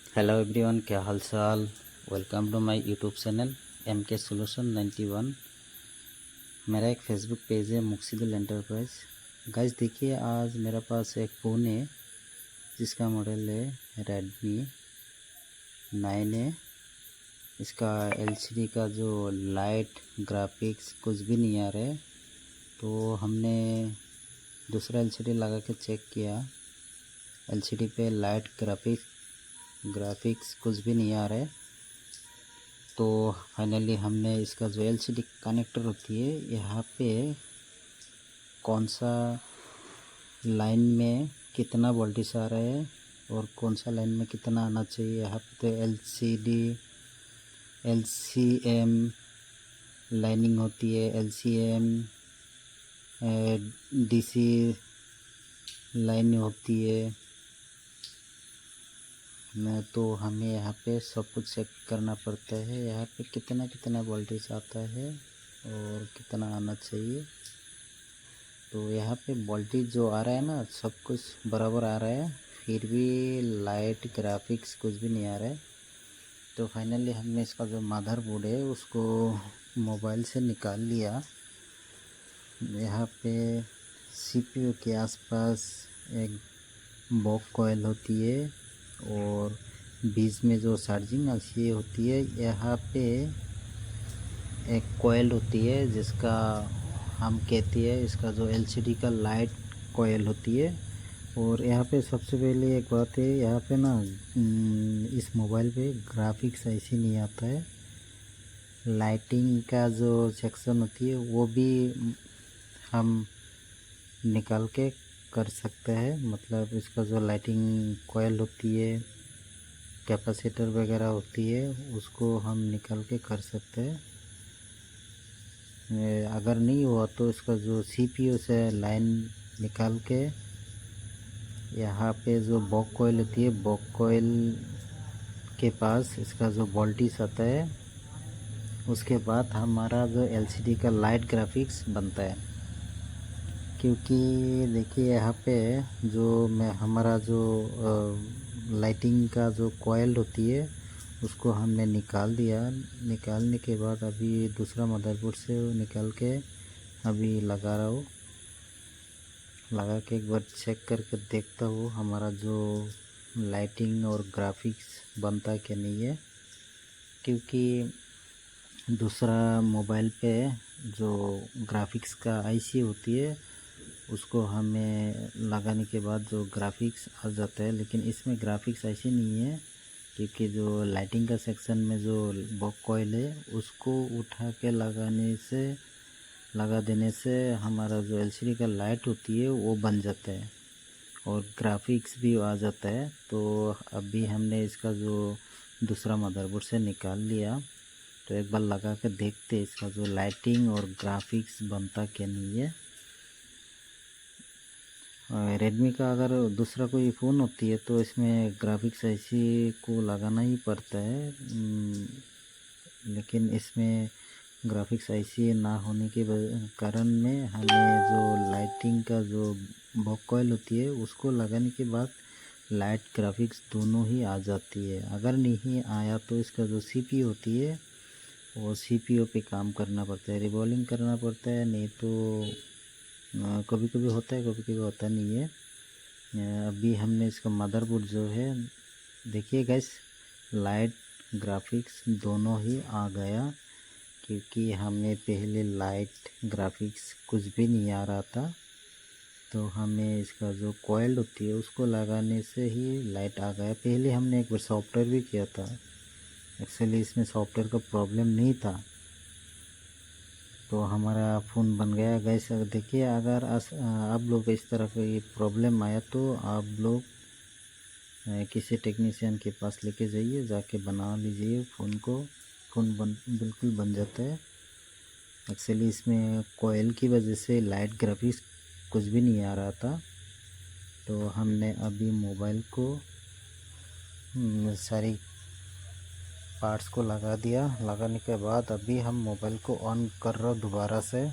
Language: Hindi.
हेलो एवरीवन, क्या हाल चाल। Welcome to my YouTube channel MK solution 91। मेरा एक फेसबुक पेज है मुक्सिदुल एंटरप्राइज। गाइस देखिए, आज मेरे पास एक फ़ोन है जिसका मॉडल है Redmi 9 है। इसका LCD का जो लाइट ग्राफिक्स कुछ भी नहीं आ रहा है। तो हमने दूसरा LCD लगा के चेक किया, LCD पे लाइट ग्राफिक्स कुछ भी नहीं आ रहा है। तो फाइनली हमने इसका जो LCD कनेक्टर होती है, यहाँ पे कौन सा लाइन में कितना वोल्टेज आ रहा है और कौन सा लाइन में कितना आना चाहिए, यहाँ पे तो LCM लाइनिंग होती है, LCM DC लाइन होती है। तो हमें यहाँ पे सब कुछ चेक करना पड़ता है, यहाँ पे कितना कितना वोल्टेज आता है और कितना आना चाहिए। तो यहाँ पे वोल्टेज जो आ रहा है ना, सब कुछ बराबर आ रहा है, फिर भी लाइट ग्राफिक्स कुछ भी नहीं आ रहा है। तो फाइनली हमने इसका जो मदरबोर्ड है उसको मोबाइल से निकाल लिया। यहाँ पे CPU के आसपास एक बॉक कॉइल होती है और बीच में जो चार्जिंग अच्छी होती है, यहाँ पे एक कॉइल होती है जिसका हम कहते हैं, इसका जो LCD का लाइट कॉइल होती है। और यहाँ पे सबसे पहले एक बात है, यहाँ पे ना इस मोबाइल पे ग्राफिक्स ऐसे नहीं आता है। लाइटिंग का जो सेक्शन होती है वो भी हम निकाल के कर सकते हैं। मतलब इसका जो लाइटिंग कॉइल होती है, कैपेसिटर वगैरह होती है, उसको हम निकाल के कर सकते हैं। अगर नहीं हुआ तो इसका जो CPU से लाइन निकाल के यहाँ पे जो बॉक कॉइल होती है, बॉक कॉइल के पास इसका जो वोल्टेज आता है, उसके बाद हमारा जो LCD का लाइट ग्राफिक्स बनता है। क्योंकि देखिए यहाँ पे जो हमारा जो लाइटिंग का जो कॉइल होती है उसको हमने निकाल दिया। निकालने के बाद अभी दूसरा मदरबोर्ड से निकाल के अभी लगा रहा हूँ। लगा के एक बार चेक करके देखता हूँ हमारा जो लाइटिंग और ग्राफिक्स बनता है कि नहीं है। क्योंकि दूसरा मोबाइल पे जो ग्राफिक्स का IC होती है उसको हमें लगाने के बाद जो ग्राफिक्स आ जाता है, लेकिन इसमें ग्राफिक्स ऐसी नहीं है। क्योंकि जो लाइटिंग का सेक्शन में जो बॉक कॉइल है उसको उठा के लगा देने से हमारा जो LCD का लाइट होती है वो बन जाता है और ग्राफिक्स भी आ जाता है। तो अभी हमने इसका जो दूसरा मदरबोर्ड से निकाल लिया, तो एक बार लगा के देखते इसका जो लाइटिंग और ग्राफिक्स बनता क्या नहीं है। रेडमी का अगर दूसरा कोई फ़ोन होती है तो इसमें ग्राफिक्स ऐसी को लगाना ही पड़ता है। लेकिन इसमें ग्राफिक्स ऐसी ना होने के कारण में हमें जो लाइटिंग का जो बॉक कॉइल होती है उसको लगाने के बाद लाइट ग्राफिक्स दोनों ही आ जाती है। अगर नहीं आया तो इसका जो CPU होती है वो CPU पे काम करना पड़ता है, रिवॉल्विंग करना पड़ता है। नहीं तो कभी कभी होता है, कभी कभी होता नहीं है। अभी हमने इसका मदरबोर्ड जो है, देखिए गाइस, लाइट ग्राफिक्स दोनों ही आ गया। क्योंकि हमें पहले लाइट ग्राफिक्स कुछ भी नहीं आ रहा था, तो हमें इसका जो कॉइल होती है उसको लगाने से ही लाइट आ गया। पहले हमने एक बार सॉफ्टवेयर भी किया था, एक्चुअली इसमें सॉफ्टवेयर का प्रॉब्लम नहीं था, तो हमारा फ़ोन बन गया। गैस देखिए, अगर आप लोग इस तरह का ये प्रॉब्लम आया तो आप लोग किसी टेक्नीशियन के पास लेके जाइए, जाके बना लीजिए फ़ोन को। फ़ोन बिल्कुल बन जाता है। एक्चुअली इसमें कोयल की वजह से लाइट ग्राफिक्स कुछ भी नहीं आ रहा था। तो हमने अभी मोबाइल को सारी पार्ट्स को लगा दिया। लगाने के बाद अभी हम मोबाइल को ऑन कर रहे दोबारा से।